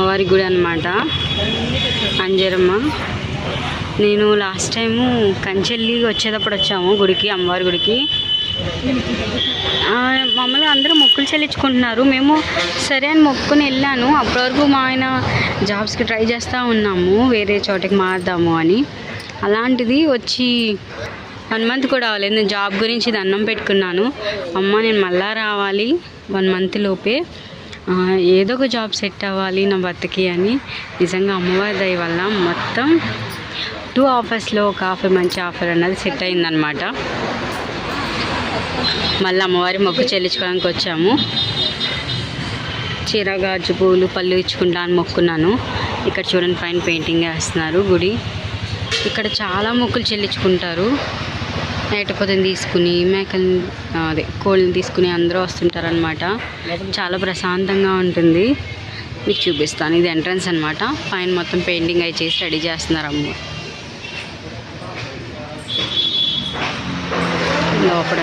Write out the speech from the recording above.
అమ్మవారి గుడి అనమాట, అంజరమ్మ. నేను లాస్ట్ టైము కంచెల్లి వచ్చేటప్పుడు వచ్చాము గుడికి, అమ్మవారి గుడికి. మమ్మల్ని అందరూ మొక్కులు చెల్లించుకుంటున్నారు. మేము సరే అని మొక్కుని వెళ్ళాను. అప్పటి వరకు మా ఆయన జాబ్స్కి ట్రై చేస్తూ ఉన్నాము, వేరే చోటకి మారుదాము అని. అలాంటిది వచ్చి 1 మంత్ కూడా అవ్వలేదు, నేను జాబ్ గురించి దండం పెట్టుకున్నాను. అమ్మ నేను మళ్ళా రావాలి 1 మంత్ లోపే, ఏదో ఒక జాబ్ సెట్ అవ్వాలి నా భర్తకి అని. నిజంగా అమ్మవారి దయ వల్ల మొత్తం 2 ఆఫర్స్లో ఒక ఆఫర్, మంచి ఆఫర్ అన్నది సెట్ అయిందనమాట. మళ్ళీ అమ్మవారి మొక్కు చెల్లించుకోవడానికి వచ్చాము. చీర, గాజు, పూలు, పళ్ళు ఇచ్చుకుంటా అని మొక్కున్నాను. ఇక్కడ చూడండి పైన పెయింటింగ్ వేస్తున్నారు గుడి. ఇక్కడ చాలా మొక్కులు చెల్లించుకుంటారు. మేకపోతని తీసుకుని, మేకలు అదే కోళ్ళని తీసుకుని అందరూ వస్తుంటారనమాట. చాలా ప్రశాంతంగా ఉంటుంది. మీకు చూపిస్తాను. ఇది ఎంట్రన్స్ అనమాట. పైన మొత్తం పెయింటింగ్ అవి చేసి రెడీ చేస్తున్నారు అమ్మ. లోపల